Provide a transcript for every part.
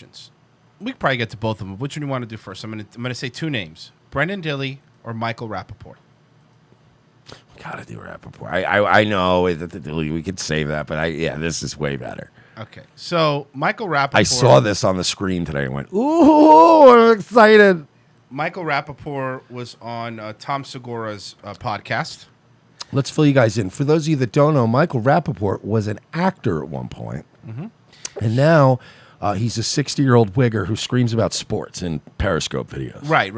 We could probably get to both of them. Which one do you want to do first? I'm gonna say two names: Brendan Dilley or Michael Rapaport. Gotta do Rapaport. I know that we could save that, but this is way better. Okay, so Michael Rapaport. I saw this on the screen today and went, ooh, I'm excited. Michael Rapaport was on Tom Segura's podcast. Let's fill you guys in. For those of you that don't know, Michael Rapaport was an actor at one point. Mm-hmm. And now he's a 60-year-old wigger who screams about sports in Periscope videos. Right.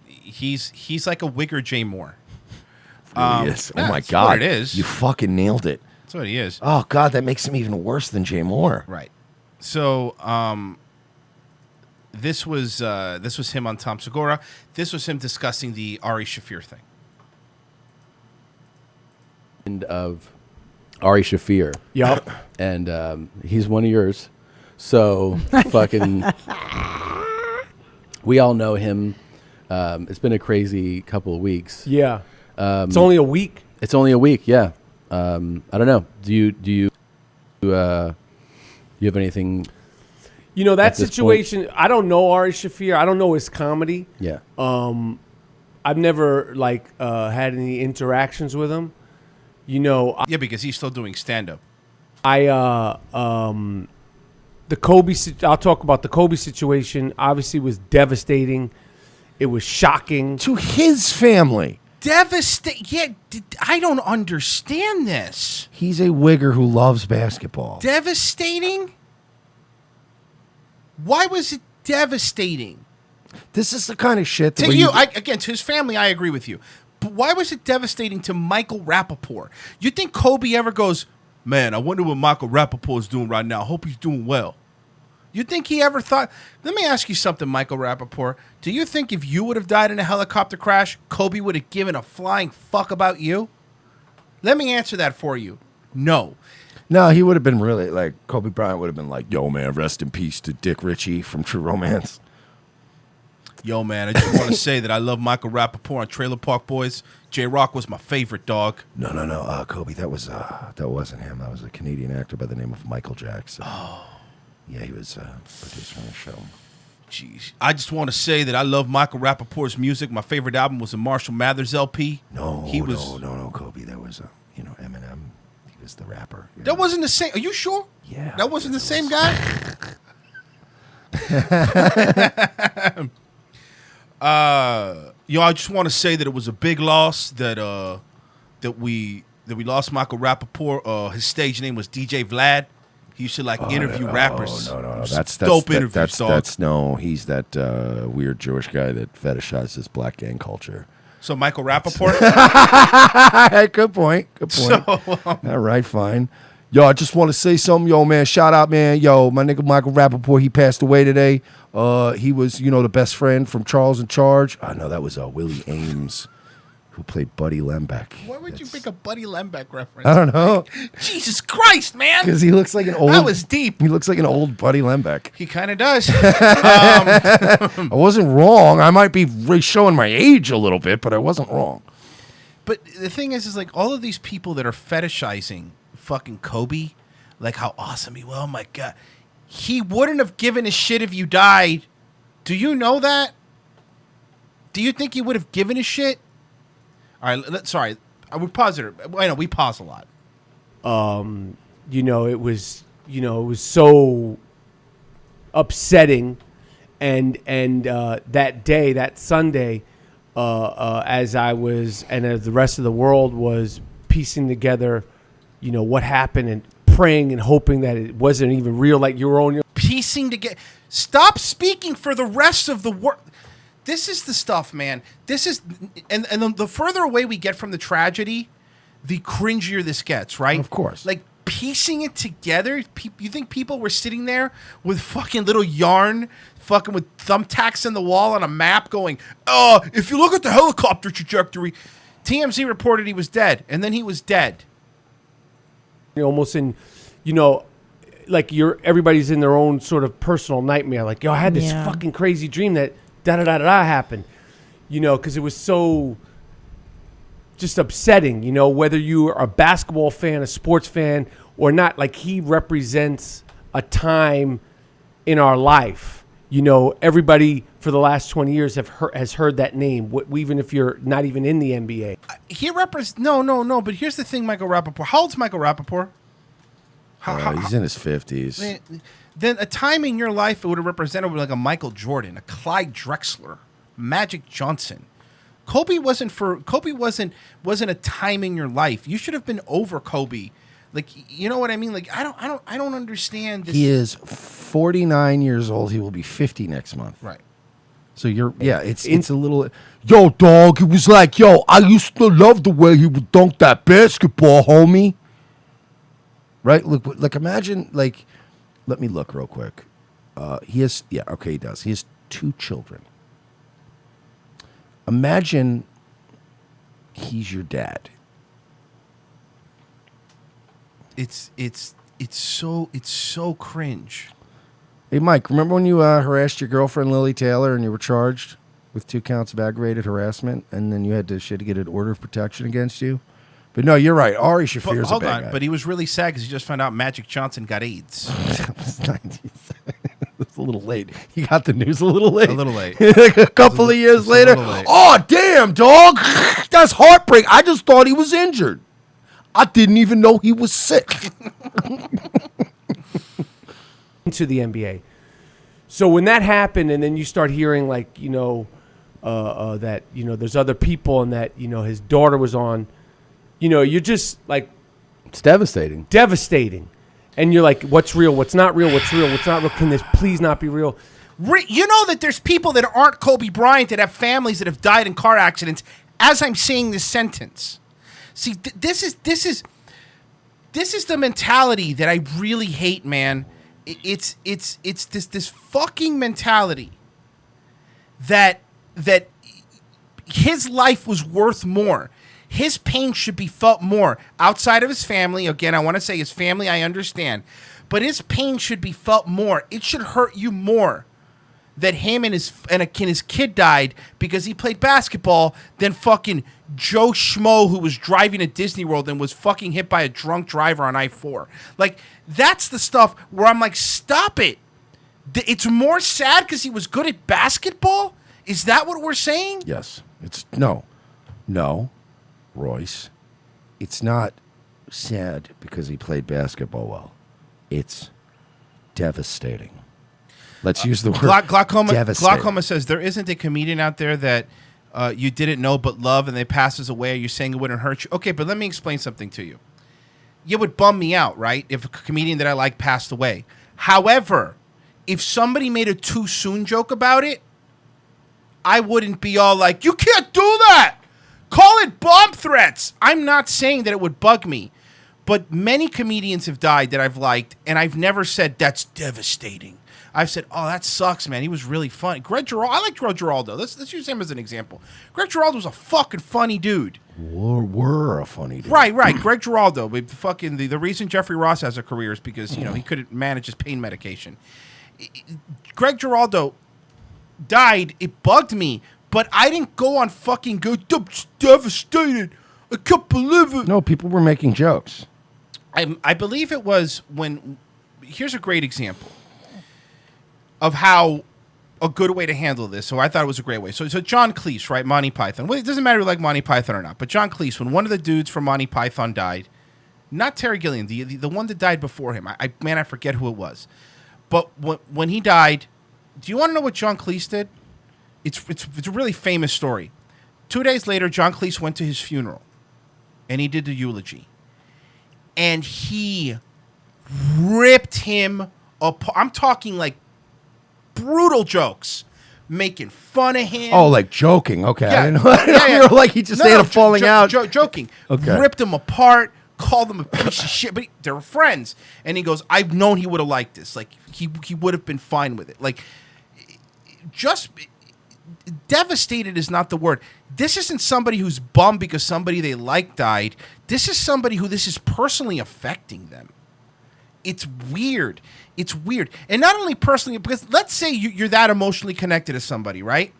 He's like a wigger Jay Moore. Really is. Oh, my That's God. what it is. You fucking nailed it. That's what he is. Oh, God, that makes him even worse than Jay Moore. Right. So this was him on Tom Segura. This was him discussing the Ari Shaffir thing. And of Ari Shaffir. Yep. And he's one of yours. So fucking we all know him. It's been a crazy couple of weeks. Yeah. It's only a week. It's only a week, yeah. I don't know. Do you have anything? You know, that at this situation, I don't know Ari Shaffir. I don't know his comedy. Yeah. I've never had any interactions with him. You know, Yeah, because he's still doing stand-up. the Kobe. I'll talk about the Kobe situation. Obviously, was devastating. It was shocking. To his family. Devastating. Yeah, I don't understand this. He's a wigger who loves basketball. Devastating? Why was it devastating? This is the kind of shit that To you, again, to his family, I agree with you. But why was it devastating to Michael Rapaport? You think Kobe ever goes, man, I wonder what Michael Rapaport is doing right now. Hope he's doing well. You think he ever thought... Let me ask you something, Michael Rapaport. Do you think if you would have died in a helicopter crash, Kobe would have given a flying fuck about you? Let me answer that for you. No. No, he would have been really, Kobe Bryant would have been like, yo, man, rest in peace to Dick Ritchie from True Romance. Yo, man, I just want to say that I love Michael Rapaport on Trailer Park Boys. J-Rock was my favorite dog. No. Kobe, that wasn't him. That was a Canadian actor by the name of Michael Jackson. Oh. Yeah, he was a producer on the show. Jeez. I just want to say that I love Michael Rapaport's music. My favorite album was the Marshall Mathers LP. No, Kobe. That was, Eminem. He was the rapper. That wasn't the same. Are you sure? Yeah. That wasn't the same guy? I just want to say that it was a big loss that we lost Michael Rapaport. His stage name was DJ Vlad. He used to interview rappers. No. That's dope interviews, dog. He's that weird Jewish guy that fetishizes black gang culture. So Michael Rapaport? Good point. So, all right, fine. Yo, I just want to say something. Yo, man, shout out, man. Yo, my nigga Michael Rapaport, he passed away today. He was, the best friend from Charles in Charge. No, that was Willie Ames, who played Buddy Lembeck. Why would you pick a Buddy Lembeck reference? I don't know. Jesus Christ, man. Because he looks like an old... That was deep. He looks like an old Buddy Lembeck. He kind of does. I wasn't wrong. I might be showing my age a little bit, but I wasn't wrong. But the thing is all of these people that are fetishizing fucking Kobe, how awesome he was. Oh, my God. He wouldn't have given a shit if you died. Do you know that? Do you think he would have given a shit? All right, sorry. I would pause it. I know we pause a lot. It was so upsetting, and that day, that Sunday, as I was, and as the rest of the world was piecing together, what happened, and praying and hoping that it wasn't even real, like you were on. Piecing together. Stop speaking for the rest of the world. This is the stuff, man. This is, and the further away we get from the tragedy, the cringier this gets, right? Of course. Piecing it together, you think people were sitting there with fucking little yarn, fucking with thumbtacks in the wall on a map going, if you look at the helicopter trajectory, TMZ reported he was dead, and then he was dead. Almost in, everybody's in their own sort of personal nightmare. I had this fucking crazy dream that da-da-da-da-da happened, because it was so just upsetting, whether you are a basketball fan, a sports fan, or not. He represents a time in our life. You know, everybody for the last 20 years has heard that name, even if you're not even in the NBA. He represents no. But here's the thing, Michael Rapaport. How old's Michael Rapaport? He's in his 50s. Then a time in your life it would have represented like a Michael Jordan, a Clyde Drexler, Magic Johnson. Kobe wasn't a time in your life. You should have been over Kobe. Like, you know what I mean? Like, I don't understand this. He is 49 years old. He will be 50 next month. Right. So it's a little. Yo, dog. It was like, I used to love the way he would dunk that basketball, homie. Right? Look, like, imagine, like, let me look real quick. He does. He has 2 children. Imagine he's your dad. It's so cringe. Hey, Mike, remember when you harassed your girlfriend, Lily Taylor, and you were charged with 2 counts of aggravated harassment, and then you had to get an order of protection against you? But no, you're right. Ari Shaffir's Hold a bad on, guy. But he was really sad because he just found out Magic Johnson got AIDS. That was 90s. It's a little late. You got the news a little late. A little late. Like a couple of years later. Oh, damn, dog. That's heartbreak. I just thought he was injured. I didn't even know he was sick. Into the NBA. So when that happened, and then you start hearing like, that, there's other people and that, his daughter was on, you're just like. It's devastating. Devastating. And you're like, what's real? What's not real? What's real? What's not real? Can this please not be real? You know that there's people that aren't Kobe Bryant that have families that have died in car accidents as I'm saying this sentence. See, this is the mentality that I really hate, man. It's this fucking mentality that his life was worth more. His pain should be felt more outside of his family. Again, I want to say his family, I understand. But his pain should be felt more. It should hurt you more that him and his kid died because he played basketball than fucking Joe Schmo who was driving at Disney World and was fucking hit by a drunk driver on I-4. Like, that's the stuff where I'm like, stop it. It's more sad because he was good at basketball? Is that what we're saying? Yes. No, Royce. It's not sad because he played basketball well. It's devastating. Let's use the word Glaucoma says, there isn't a comedian out there that you didn't know but love and they passes away. Are you saying it wouldn't hurt you? Okay, but let me explain something to you. It would bum me out, right, if a comedian that I like passed away. However, if somebody made a too soon joke about it, I wouldn't be all like, you can't do that. Call it bomb threats. I'm not saying that it would bug me, but many comedians have died that I've liked, and I've never said, that's devastating. I've said, oh, that sucks, man. He was really funny. I like Greg Giraldo. Let's use him as an example. Greg Giraldo was a fucking funny dude. Were a funny dude. Right. Greg Giraldo. The reason Jeffrey Ross has a career is because, he couldn't manage his pain medication. Greg Giraldo died. It bugged me. But I didn't go on fucking devastated. I can't believe it. No, people were making jokes. I believe it was when. Here's a great example of how a good way to handle this. So I thought it was a great way. So John Cleese, right? Monty Python. Well, it doesn't matter if you like Monty Python or not. But John Cleese, when one of the dudes from Monty Python died, not Terry Gilliam, the one that died before him. I forget who it was. But when he died, do you want to know what John Cleese did? It's a really famous story. 2 days later, John Cleese went to his funeral, and he did the eulogy. And he ripped him apart. I'm talking like brutal jokes, making fun of him. Oh, like joking. Okay. Yeah. I didn't know. Yeah. Like he just had a falling out. Joking. Okay. Ripped him apart, called him a piece of shit. But they were friends. And he goes, I've known he would have liked this. Like, he would have been fine with it. Like, just... devastated is not the word. This isn't somebody who's bummed because somebody they like died. This is somebody who this is personally affecting them. It's weird. It's weird. And not only personally, because let's say you're that emotionally connected to somebody, right?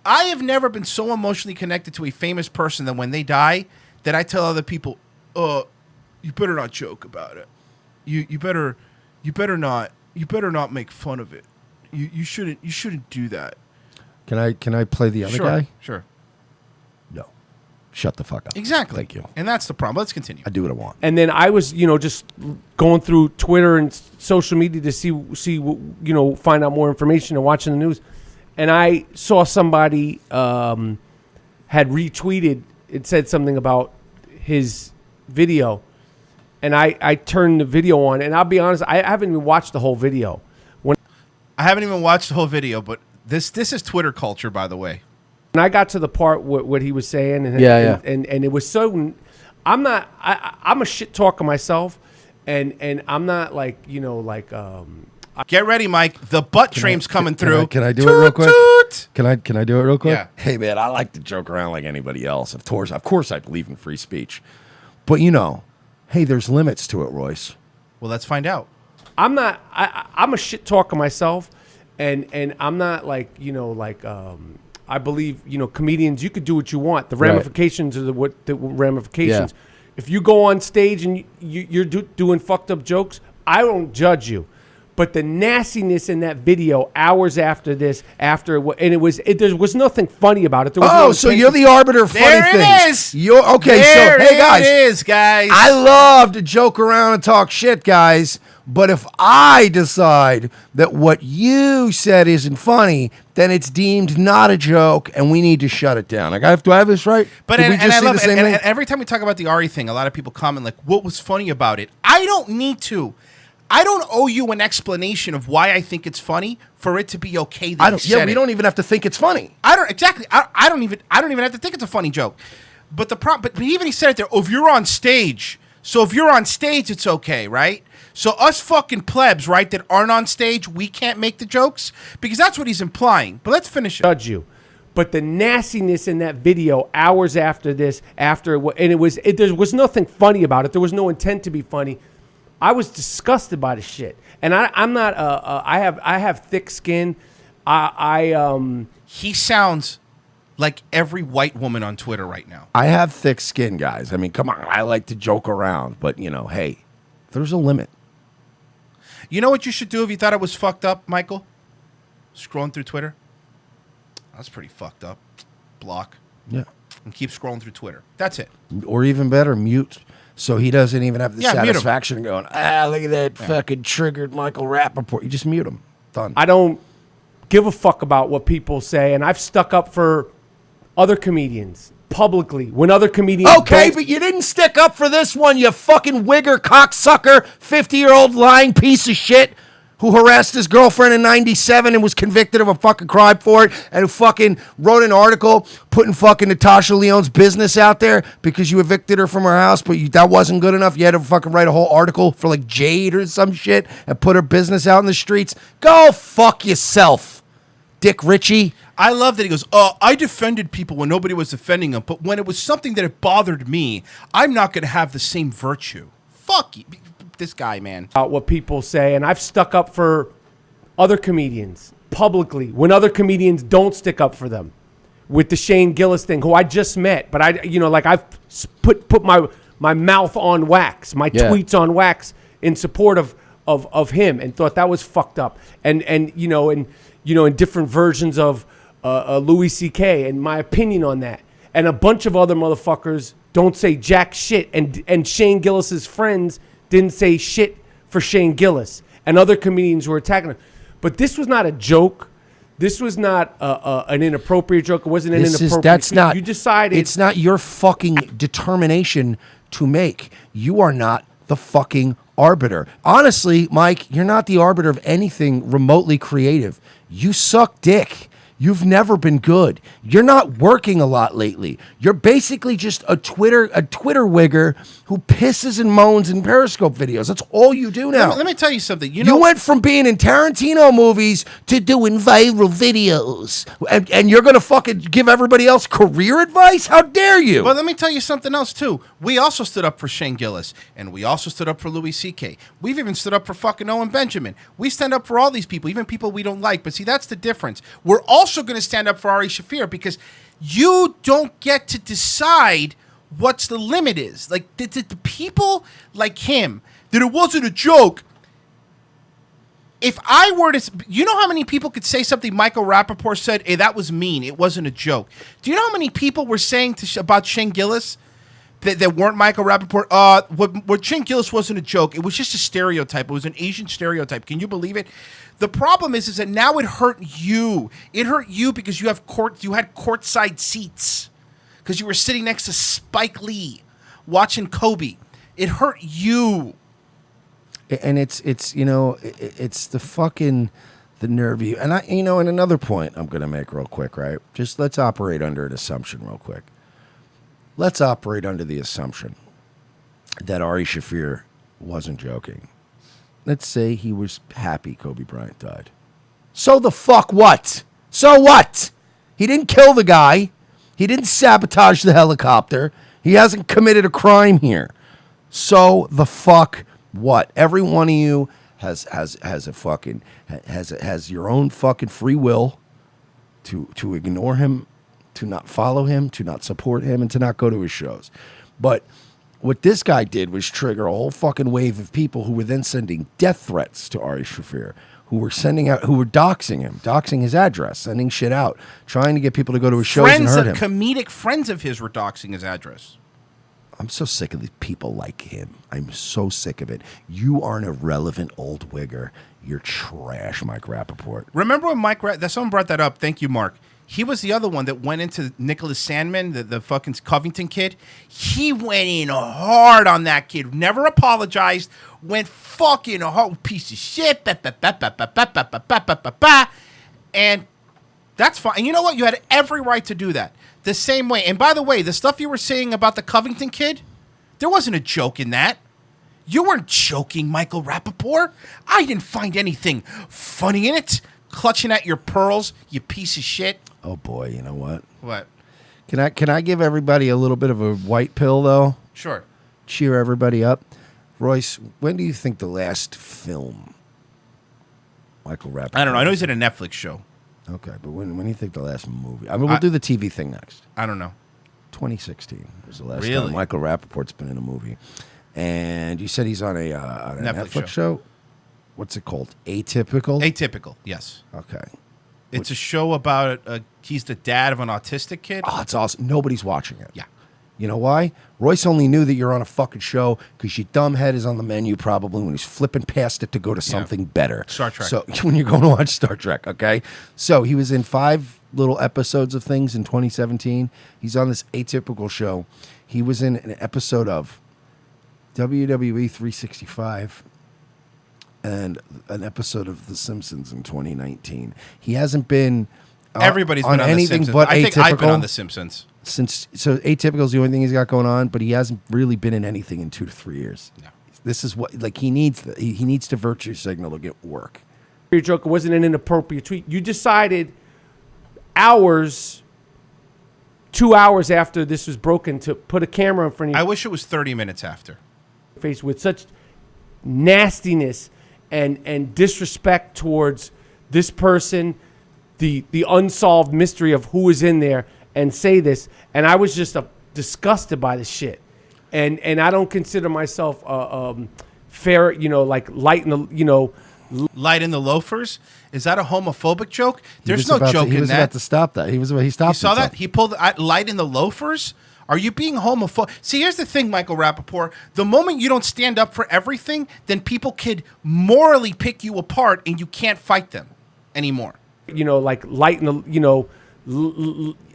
I have never been so emotionally connected to a famous person that when they die, that I tell other people, you better not joke about it. You better not you better not make fun of it. You shouldn't do that. Can I play the other guy? Sure. No. Shut the fuck up. Exactly. Thank you. And that's the problem. Let's continue. I do what I want. And then I was, just going through Twitter and social media to see, find out more information and watching the news. And I saw somebody had retweeted. It said something about his video. And I turned the video on. And I'll be honest, I haven't even watched the whole video. I haven't even watched the whole video, but this is Twitter culture, by the way. When I got to the part what he was saying, and it was so, I'm a shit talker myself, and I'm not like Get ready, Mike. The butt train's coming through. Can I do it real quick? Toot. Can I do it real quick? Yeah. Hey man, I like to joke around like anybody else. Of course, I believe in free speech, but hey, there's limits to it, Royce. Well, let's find out. I'm a shit talker myself, and I'm not like I believe comedians, you could do what you want. The ramifications are the ramifications. Yeah. If you go on stage and you're doing fucked up jokes, I don't judge you. But the nastiness in that video, hours after this, there was nothing funny about it. There was no So you're the arbiter of funny There it things. is. You're okay. There So hey guys, it is, guys. I love to joke around and talk shit, guys. But if I decide that what you said isn't funny, then it's deemed not a joke, and we need to shut it down. Do I have this right? But Did we and just I see love the it. same And thing? every time we talk about the Ari thing, a lot of people comment like, "What was funny about it?" I don't need to. I don't owe you an explanation of why I think it's funny for it to be okay that you said we it. don't even have to think it's funny. I don't exactly. I don't even have to think it's a funny joke. But but even he said it there. Oh, if you're on stage, it's okay, right? So us fucking plebs, right, that aren't on stage, we can't make the jokes because that's what he's implying. But let's finish it. Judge you. But the nastiness in that video, hours after this, there was nothing funny about it. There was no intent to be funny. I was disgusted by the shit, and I'm not. I have thick skin. He sounds like every white woman on Twitter right now. I have thick skin, guys. I mean, come on. I like to joke around, but hey, there's a limit. You know what you should do if you thought it was fucked up, Michael? Scrolling through Twitter. That's pretty fucked up. Block. Yeah. And keep scrolling through Twitter. That's it. Or even better, mute. So he doesn't even have the Yeah, mute him. satisfaction of going, look at that fucking triggered Michael Rapaport. You just mute him. Done. I don't give a fuck about what people say, and I've stuck up for other comedians publicly when other comedians Okay, don't. but you didn't stick up for this one, you fucking wigger, cocksucker, 50-year-old lying piece of shit who harassed his girlfriend in 97 and was convicted of a fucking crime for it, and who fucking wrote an article putting fucking Natasha Lyonne's business out there because you evicted her from her house, but that wasn't good enough. You had to fucking write a whole article for like Jade or some shit and put her business out in the streets. Go fuck yourself, Dick Ritchie. I love that he goes, I defended people when nobody was defending them, but when it was something that it bothered me, I'm not going to have the same virtue. Fuck you. This guy, man. About what people say, and I've stuck up for other comedians publicly when other comedians don't stick up for them. With the Shane Gillis thing, who I just met, but I've put my mouth on wax, my tweets on wax in support of him, and thought that was fucked up. And in different versions of Louis C.K. and my opinion on that, and a bunch of other motherfuckers don't say jack shit, and Shane Gillis's friends didn't say shit for Shane Gillis, and other comedians were attacking him. But this was not a joke. This was not an inappropriate joke. It wasn't an inappropriate. That's not. You decided. It's not your fucking determination to make. You are not the fucking arbiter. Honestly, Mike, you're not the arbiter of anything remotely creative. You suck dick. You've never been good. You're not working a lot lately. You're basically just a Twitter wigger who pisses and moans in Periscope videos. That's all you do now. Let me tell you something. You went from being in Tarantino movies to doing viral videos. And you're going to fucking give everybody else career advice? How dare you? But let me tell you something else, too. We also stood up for Shane Gillis, and we also stood up for Louis C.K. We've even stood up for fucking Owen Benjamin. We stand up for all these people, even people we don't like. But see, that's the difference. We're also going to stand up for Ari Shaffir because you don't get to decide what's the limit is. Like, the people like him, that it wasn't a joke. if I were to, you know how many people could say something Michael Rapaport said, hey, that was mean, it wasn't a joke. Do you know how many people were saying about Shane Gillis that weren't Michael Rapaport? What Shane Gillis wasn't a joke. It was just a stereotype. It was an Asian stereotype. Can you believe it? The problem is that now it hurt you. It hurt you because you had courtside seats because you were sitting next to Spike Lee watching Kobe. It hurt you. And it's the fucking the nerve you. And and another point I'm going to make real quick, right? Just let's operate under an assumption real quick. Let's operate under the assumption that Ari Shaffir wasn't joking. Let's say he was happy Kobe Bryant died. So the fuck what? So what? He didn't kill the guy. He didn't sabotage the helicopter. He hasn't committed a crime here. So the fuck what? Every one of you has your own fucking free will to ignore him, to not follow him, to not support him, and to not go to his shows. But what this guy did was trigger a whole fucking wave of people who were then sending death threats to Ari Shaffir, who were doxing him, doxing his address, sending shit out, trying to get people to go to his shows and hurt him. Comedic friends of his were doxing his address. I'm so sick of these people like him. I'm so sick of it. You are an irrelevant old wigger. You're trash, Mike Rapaport. Remember when someone brought that up? Thank you, Mark. He was the other one that went into Nicholas Sandman, the fucking Covington kid. He went in hard on that kid. Never apologized. Went fucking hard. Piece of shit. And that's fine. And you know what? You had every right to do that. The same way. And by the way, the stuff you were saying about the Covington kid, there wasn't a joke in that. You weren't joking, Michael Rapaport. I didn't find anything funny in it. Clutching at your pearls, you piece of shit. Oh boy, you know what? What? Can I give everybody a little bit of a white pill though? Sure. Cheer everybody up. Royce, when do you think the last film Michael Rapaport? I don't know. I know he's in a Netflix show. Okay, but when do you think the last movie? I mean, we'll do the TV thing next. I don't know. 2016 was the last Really? time Michael Rapaport's been in a movie. And you said he's on a Netflix show. What's it called? Atypical? Atypical, yes. Okay. It's a show about he's the dad of an autistic kid. Oh, it's awesome. Nobody's watching it. Yeah. You know why? Royce only knew that you're on a fucking show because your dumb head is on the menu probably when he's flipping past it to go to something better. Star Trek. So when you're going to watch Star Trek, okay? So he was in 5 little episodes of things in 2017. He's on this Atypical show. He was in an episode of WWE 365 and an episode of The Simpsons in 2019. He hasn't been Everybody's been on anything The Simpsons. but I think Atypical. I've been on The Simpsons. So Atypical is the only thing he's got going on, but he hasn't really been in anything in 2 to 3 years. No. This is what he needs. He needs to virtue signal to get work. Your joke wasn't an inappropriate tweet. You decided 2 hours after this was broken to put a camera in front of I your wish it was 30 minutes after. face with such nastiness and disrespect towards this person, the unsolved mystery of who is in there, and say this. And I was just disgusted by this shit. And I don't consider myself fair, like light in the, Light in the loafers? Is that a homophobic joke? There's He no was joke in He was that. about to stop that. He stopped. You saw himself. that? He pulled light in the loafers? Are you being homophobic? See, here's the thing, Michael Rapaport. The moment you don't stand up for everything, then people could morally pick you apart and you can't fight them anymore. like light in the,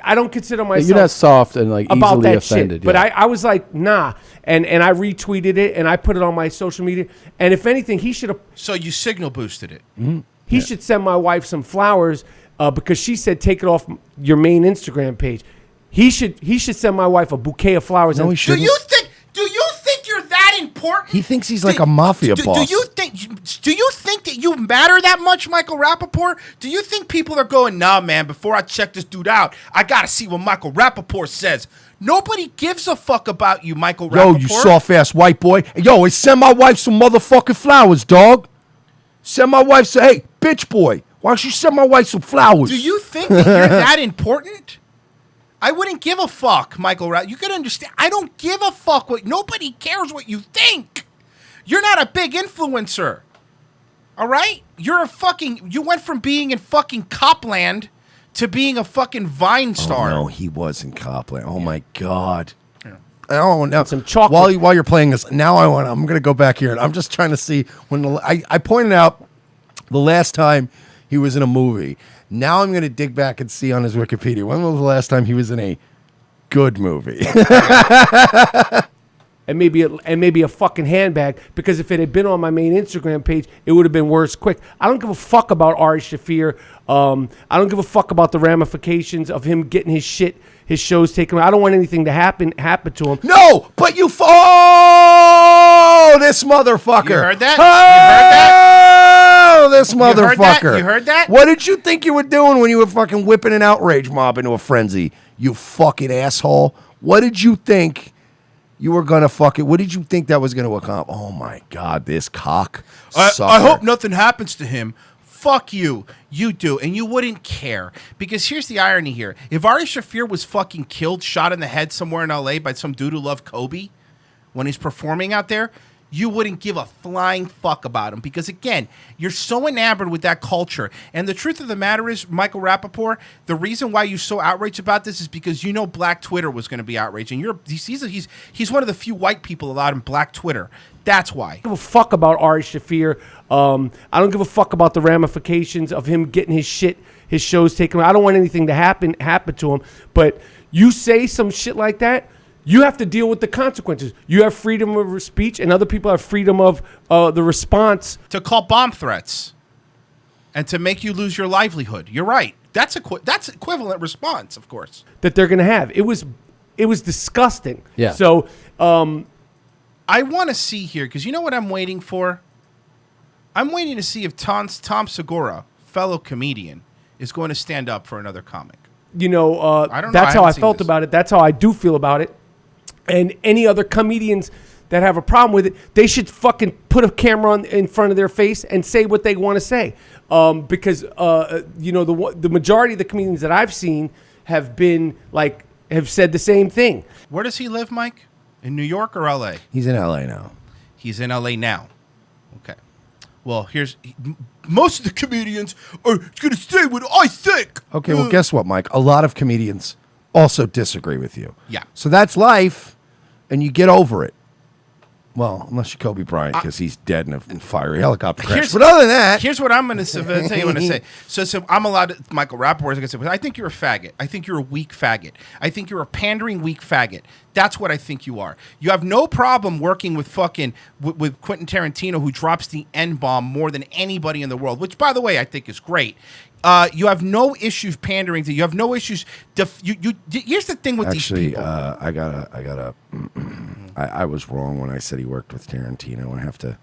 I don't consider myself. You're not soft and like about easily that offended. shit. But I was like, nah. And I retweeted it and I put it on my social media. And if anything, he should have. So you signal boosted it. He should send my wife some flowers because she said take it off your main Instagram page. He should send my wife a bouquet of flowers. No, he Do shouldn't. you think you're that important? He thinks he's like a mafia boss. Do you think that you matter that much, Michael Rapaport? Do you think people are going, nah, man, before I check this dude out, I got to see what Michael Rapaport says. Nobody gives a fuck about you, Michael Rapaport. Yo, you soft-ass white boy. Yo, send my wife some motherfucking flowers, dog. Send my wife some, hey, bitch boy, why don't you send my wife some flowers? Do you think that you're that important? I wouldn't give a fuck, Michael Rapaport. You can understand. I don't give a fuck. Nobody cares what you think. You're not a big influencer. All right? You went from being in fucking Copland to being a fucking Vine star. Oh, no, he was in Copland. Oh, my God. Oh, now Some chocolate. While you're playing this, now I'm going to go back here, and I'm just trying to see when I pointed out the last time he was in a movie. Now I'm going to dig back and see on his Wikipedia. When was the last time he was in a good movie? And maybe a fucking handbag, because if it had been on my main Instagram page, it would have been worse quick. I don't give a fuck about Ari Shaffir. I don't give a fuck about the ramifications of him getting his shows taken away. I don't want anything to happen to him. No, but this motherfucker. You heard that? Oh, this motherfucker. You heard that? What did you think you were doing when you were fucking whipping an outrage mob into a frenzy? You fucking asshole. What did you think you were going to fucking... What did you think that was going to accomplish? Oh, my God, this cock sucker. I hope nothing happens to him. Fuck you. You do. And you wouldn't care. Because here's the irony here. If Ari Shaffir was fucking killed, shot in the head somewhere in L.A. by some dude who loved Kobe when he's performing out there, you wouldn't give a flying fuck about him. Because, again, you're so enamored with that culture. And the truth of the matter is, Michael Rapaport, the reason why you're so outraged about this is because you know Black Twitter was going to be outraged. And he's one of the few white people allowed in Black Twitter. That's why. I don't give a fuck about Ari Shaffir. I don't give a fuck about the ramifications of him getting his shows taken away. I don't want anything to happen to him. But you say some shit like that, you have to deal with the consequences. You have freedom of speech, and other people have freedom of the response. To call bomb threats and to make you lose your livelihood. You're right. That's equivalent response, of course. That they're going to have. It was disgusting. Yeah. So I want to see here, because you know what I'm waiting for? I'm waiting to see if Tom Segura, fellow comedian, is going to stand up for another comic. You know, I don't know. that's how I felt about it. That's how I do feel about it. And any other comedians that have a problem with it, they should fucking put a camera in front of their face and say what they want to say. Because you know, the majority of the comedians that I've seen have said the same thing. Where does he live, Mike? In New York or L.A.? He's in L.A. now. He's in L.A. now. Okay. Well, most of the comedians are going to say what I think. Okay, well, guess what, Mike? A lot of comedians also disagree with you. Yeah. So that's life, and you get over it. Well, unless you're Kobe Bryant, because he's dead in a fiery helicopter crash. But other than that... Here's what I'm going to tell you what to say. So I'm allowed to... Michael Rapaport is going to say, I think you're a faggot. I think you're a weak faggot. I think you're a pandering weak faggot. That's what I think you are. You have no problem working with with Quentin Tarantino, who drops the N-bomb more than anybody in the world, which, by the way, I think is great. You have no issues pandering to. You have no issues. Here's the thing with these people. I was wrong when I said he worked with Tarantino. I have to.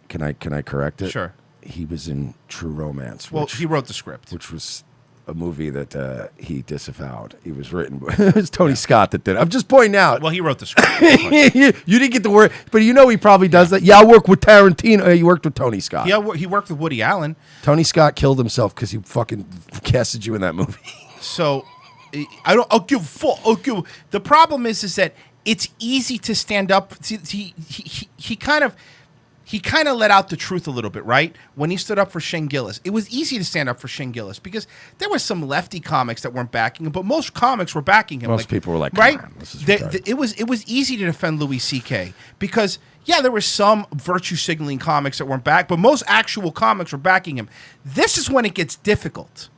Can I correct it? Sure. He was in True Romance. Well, he wrote the script, which was a movie that he disavowed. He was written. It was Tony Scott that did it. I'm just pointing out. Well, he wrote the script. You didn't get the word, but you know he probably does that. Yeah, I work with Tarantino. He worked with Tony Scott. Yeah, he worked with Woody Allen. Tony Scott killed himself because he fucking casted you in that movie. So, I'll give a fuck. The problem is that it's easy to stand up. See, he kind of let out the truth a little bit, right? When he stood up for Shane Gillis. It was easy to stand up for Shane Gillis because there were some lefty comics that weren't backing him, but most comics were backing him. Most people were like, right? It was easy to defend Louis C.K. because, yeah, there were some virtue signaling comics that weren't back, but most actual comics were backing him. This is when it gets difficult.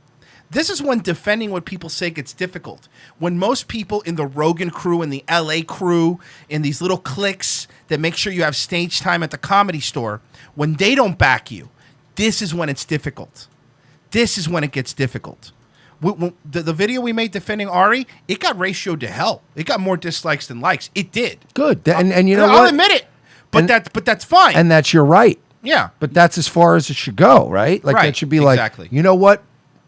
This is when defending what people say gets difficult. When most people in the Rogan crew, in the LA crew, in these little cliques that make sure you have stage time at the Comedy Store, when they don't back you, this is when it's difficult. This is when it gets difficult. The video we made defending Ari, it got ratioed to hell. It got more dislikes than likes. It did. Good. And you know I'll what? admit it. But that's fine. And that's your right. Yeah. But that's as far as it should go, right? Like Right, that should be exactly. like, you know what?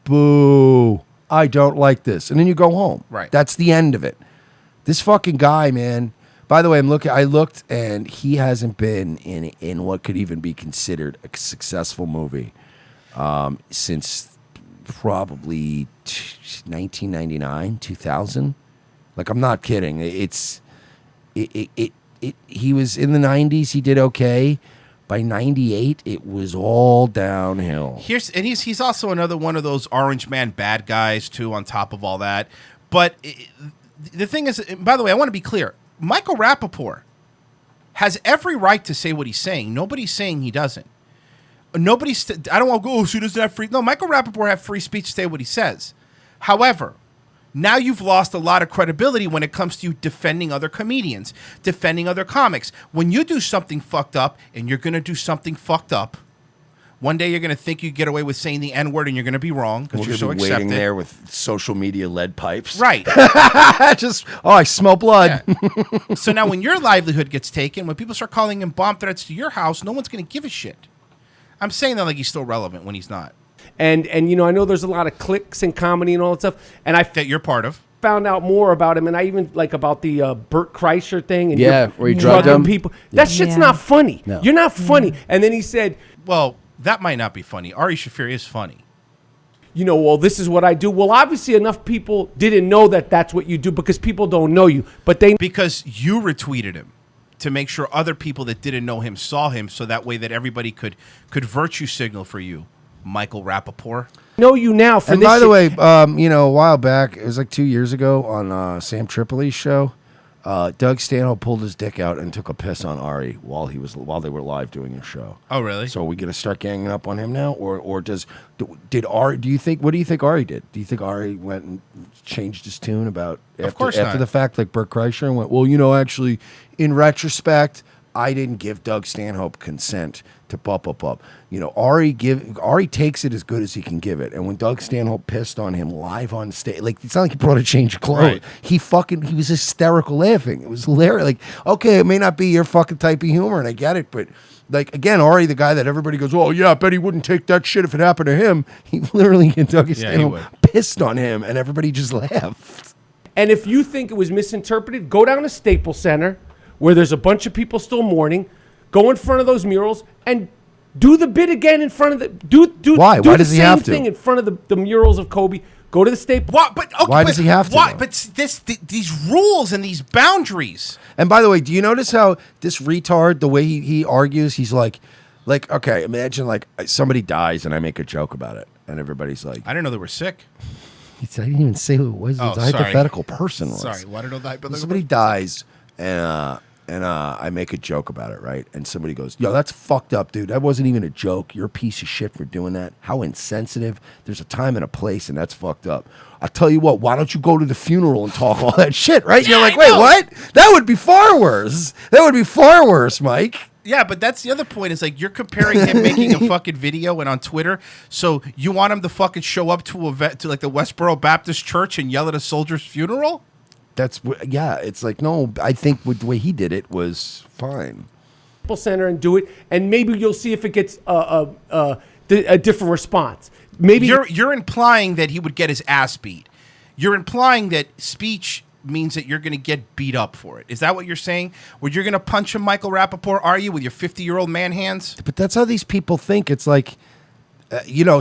Boo. I don't like this. And then you go home. Right. That's the end of it. This fucking guy, man. By the way, I looked and he hasn't been in what could even be considered a successful movie since probably 1999, 2000. Like, I'm not kidding. He was in the 90s. He did okay. By 98, it was all downhill. He's also another one of those Orange Man bad guys too. On top of all that, but the thing is, by the way, I want to be clear. Michael Rapaport has every right to say what he's saying. Nobody's saying he doesn't. I don't want to go. Oh, so he doesn't have free. No, Michael Rapaport has free speech to say what he says. However, now you've lost a lot of credibility when it comes to you defending other comedians, defending other comics. When you do something fucked up, and you're going to do something fucked up, one day you're going to think you get away with saying the N-word, and you're going to be wrong because you're so accepted. Waiting there with social media lead pipes. Right. I smell blood. Yeah. So now when your livelihood gets taken, when people start calling in bomb threats to your house, no one's going to give a shit. I'm saying that like he's still relevant when he's not. And I know there's a lot of cliques in comedy and all that stuff. And that you're part of. Found out more about him, and I even like about the Bert Kreischer thing. And where he drugged him. People. That shit's not funny. No. You're not funny. And then he said, well, that might not be funny. Ari Shaffir is funny. Well, this is what I do. Well, obviously enough people didn't know that that's what you do because people don't know you. Because you retweeted him to make sure other people that didn't know him saw him, so that way that everybody could virtue signal for you, Michael Rapaport. Know you now for and this. By the way, a while back, it was like 2 years ago on Sam Tripoli's show. Doug Stanhope pulled his dick out and took a piss on Ari while they were live doing a show. Oh, really? So are we gonna start ganging up on him now, or did Ari? Do you think? What do you think Ari did? Do you think Ari went and changed his tune about after the fact, like Bert Kreischer, and went, well, actually, in retrospect, I didn't give Doug Stanhope consent to up. Ari takes it as good as he can give it. And when Doug Stanhope pissed on him live on stage, like it's not like he brought a change of clothes. Right. He was hysterical laughing. It was hilarious. Like, okay, it may not be your fucking type of humor, and I get it, but like again, Ari, the guy that everybody goes, oh yeah, I bet he wouldn't take that shit if it happened to him. He literally Doug Stanhope pissed on him, and everybody just laughed. And if you think it was misinterpreted, go down to Staples Center, where there's a bunch of people still mourning. Go in front of those murals and do the bit again in front of the Why? Why does he have to? Same thing in front of the murals of Kobe. Go to the Staples. Why does he have to? Why? But these rules and these boundaries. And by the way, do you notice how this retard, the way he argues, he's like, okay, imagine like somebody dies and I make a joke about it, and everybody's like, I didn't know they were sick. I didn't even say who it was. It was a hypothetical person. Sorry, why did I know the hypothetical? Somebody dies and I make a joke about it, right? And somebody goes, yo, that's fucked up, dude. That wasn't even a joke. You're a piece of shit for doing that. How insensitive. There's a time and a place, and that's fucked up. I'll tell you what, why don't you go to the funeral and talk all that shit, right? Yeah, you're like, wait, what? That would be far worse. That would be far worse, Mike. Yeah, but that's the other point. Is like you're comparing him making a fucking video and on Twitter. So you want him to fucking show up to like the Westboro Baptist Church and yell at a soldier's funeral? It's like, no, I think the way he did it was fine. Center and do it, and maybe you'll see if it gets a different response. Maybe you're implying that he would get his ass beat. You're implying that speech means that you're going to get beat up for it. Is that what you're saying? Where you're going to punch him, Michael Rapaport, are you, with your 50-year-old man hands? But that's how these people think. It's like,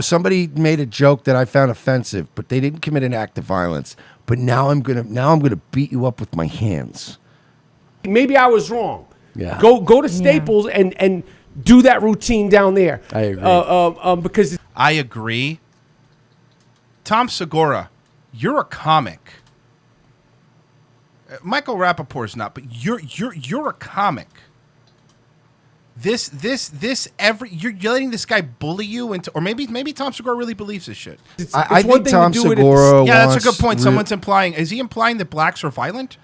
somebody made a joke that I found offensive, but they didn't commit an act of violence. But now I'm gonna beat you up with my hands. Maybe I was wrong. Yeah. Go to Staples and do that routine down there. I agree. Because I agree. Tom Segura, you're a comic. Michael Rapaport's not, but you're a comic. You're letting this guy bully you into, or maybe Tom Segura really believes this shit. I think Tom Segura. Yeah, that's a good point. Someone's implying. Is he implying that blacks are violent?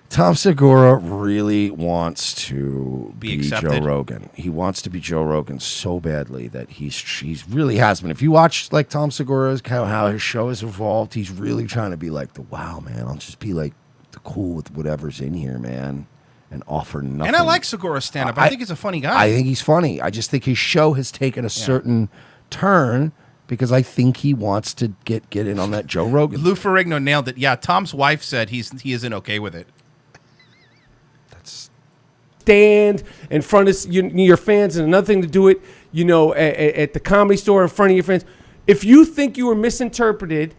Tom Segura really wants to be accepted. Joe Rogan. He wants to be Joe Rogan so badly that he's really has been. If you watch like Tom Segura's how his show has evolved, he's really trying to be like wow, man. I'll just be like the cool with whatever's in here, man. And offer nothing. And I like Segura's stand-up. I think he's a funny guy. I think he's funny. I just think his show has taken a certain turn because I think he wants to get in on that Joe Rogan. Lou Ferrigno nailed it. Yeah, Tom's wife said he isn't okay with it. That's stand in front of your fans, and another thing to do it, at the Comedy Store in front of your fans. If you think you were misinterpreted,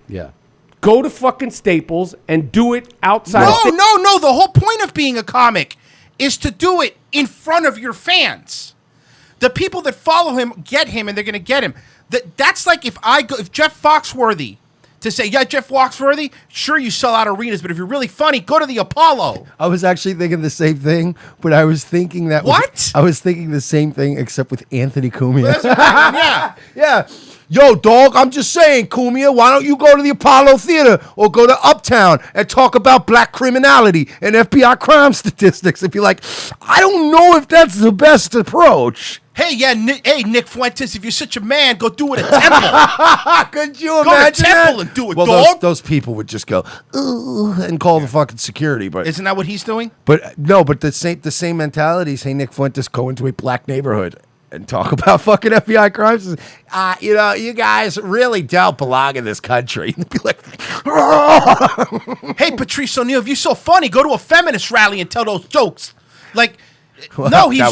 go to fucking Staples and do it outside. No. The whole point of being a comic is to do it in front of your fans. The people that follow him get him, and they're going to get him. That's like if Jeff Foxworthy to say, yeah, Jeff Foxworthy, sure you sell out arenas, but if you're really funny, go to the Apollo. I was actually thinking the same thing, but I was thinking that What? I was thinking the same thing except with Anthony Cumia. Yeah. Yeah. Yo, dog, I'm just saying, Cumia, why don't you go to the Apollo Theater or go to Uptown and talk about black criminality and FBI crime statistics and be like, I don't know if that's the best approach. Hey, yeah, Nick Fuentes, if you're such a man, go do it at Temple. Could you Go to imagine Temple that? and do it, well, dog. Those people would just go, ooh, and call the fucking security. But Isn't that what he's doing? But no, but the same mentality. Say Nick Fuentes go into a black neighborhood and talk about fucking FBI crimes. You guys really don't belong in this country. And be like, Hey, Patrice O'Neal, if you're so funny, go to a feminist rally and tell those jokes. Like, well, no, that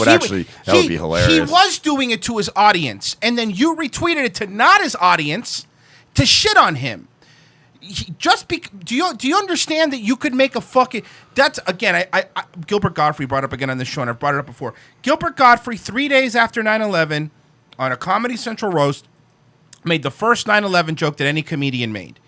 would be hilarious. He was doing it to his audience, and then you retweeted it to not his audience to shit on him. Do you understand that you could make a fucking... That's, again, I Gilbert Gottfried brought up again on this show, and I've brought it up before. Gilbert Gottfried, 3 days after 9/11, on a Comedy Central roast, made the first 9/11 joke that any comedian made.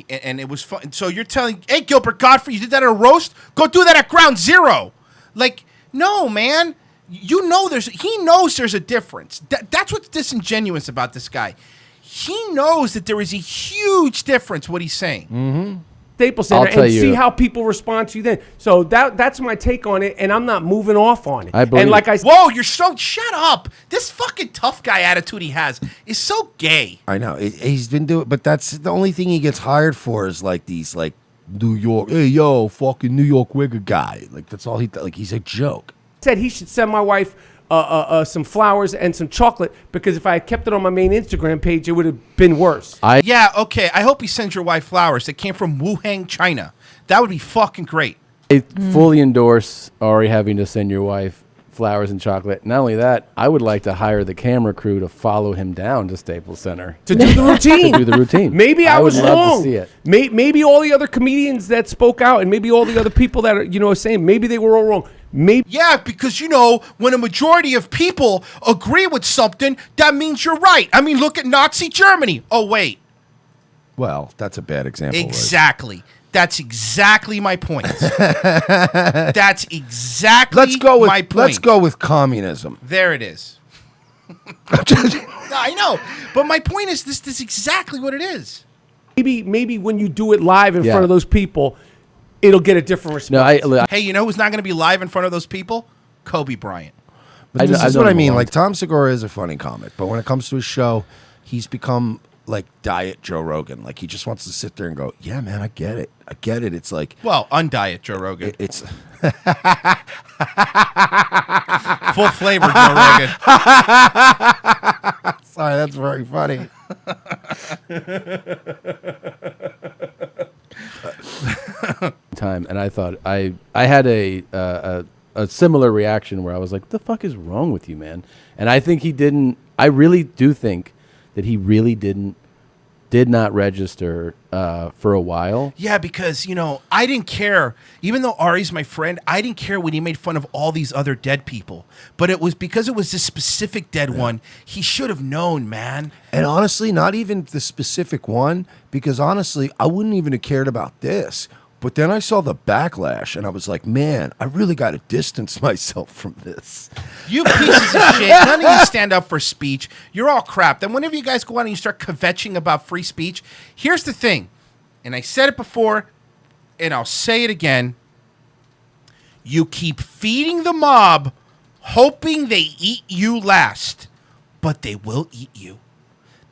And it was fun. So you're telling, hey, Gilbert Gottfried, you did that at a roast? Go do that at Ground Zero. Like, no, man. He knows there's a difference. That's what's disingenuous about this guy. He knows that there is a huge difference what he's saying. Mm-hmm. Staples Center and see how people respond to you then. So that's my take on it, and I'm not moving off on it. I believe. And like I whoa, you're so shut up. This fucking tough guy attitude he has is so gay. I know he's been doing, but that's the only thing he gets hired for is like these like New York, hey yo, fucking New York wigger guy. Like that's all he's a joke. Said he should send my wife some flowers and some chocolate because if I had kept it on my main Instagram page, it would have been worse. Yeah, okay. I hope he sends your wife flowers that came from Wuhan, China. That would be fucking great. I fully endorse Ari having to send your wife flowers and chocolate. Not only that, I would like to hire the camera crew to follow him down to Staples Center to do the routine. To do the routine. Maybe I was would love wrong. to see it. Maybe all the other comedians that spoke out and maybe all the other people that are saying maybe they were all wrong. Maybe. Yeah, because, when a majority of people agree with something, that means you're right. I mean, look at Nazi Germany. Oh, wait. Well, that's a bad example. Exactly. Right? That's exactly my point. That's exactly my point. Let's go with communism. There it is. I know. But my point is this is exactly what it is. Maybe when you do it live in front of those people, it'll get a different response. Hey, you know who's not going to be live in front of those people? Kobe Bryant. But this is what I mean. Like, Tom Segura is a funny comic, but when it comes to his show, he's become like diet Joe Rogan. Like, he just wants to sit there and go, yeah, man, I get it. It's like... Well, undiet Joe Rogan. It's... Full flavor Joe Rogan. Sorry, that's very funny. Time, and I thought I had a similar reaction where I was like, "The fuck is wrong with you, man?" And I think he didn't. I really do think that he really did not register for a while. Yeah, because I didn't care. Even though Ari's my friend, I didn't care when he made fun of all these other dead people. But it was because it was this specific dead one. He should have known, man. And honestly, not even the specific one, because honestly, I wouldn't even have cared about this. But then I saw the backlash, and I was like, man, I really got to distance myself from this. You pieces of shit. None of you stand up for speech. You're all crap. Then whenever you guys go out and you start kvetching about free speech, here's the thing. And I said it before, and I'll say it again. You keep feeding the mob, hoping they eat you last. But they will eat you.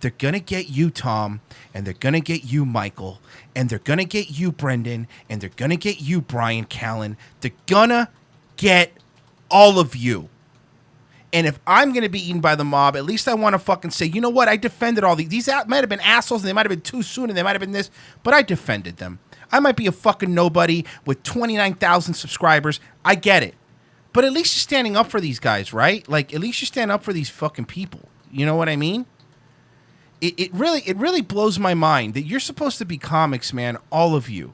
They're going to get you, Tom, and they're going to get you, Michael, and they're going to get you, Brendan, and they're going to get you, Brian Callen. They're going to get all of you. And if I'm going to be eaten by the mob, at least I want to fucking say, you know what? I defended all these. These might have been assholes, and they might have been too soon, and they might have been this, but I defended them. I might be a fucking nobody with 29,000 subscribers. I get it. But at least you're standing up for these guys, right? Like, at least you stand up for these fucking people. You know what I mean? It really blows my mind that you're supposed to be comics, man. All of you.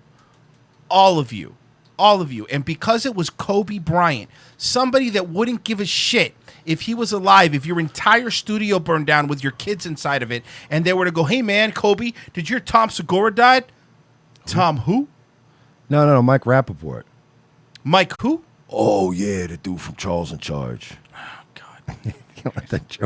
all of you. And because it was Kobe Bryant, somebody that wouldn't give a shit if he was alive, if your entire studio burned down with your kids inside of it, and they were to go, hey, man, Kobe, did your Tom Segura died? Tom who? No, Mike Rapaport. Mike who? Oh, yeah, the dude from Charles in Charge. Oh, God. Can't let that joke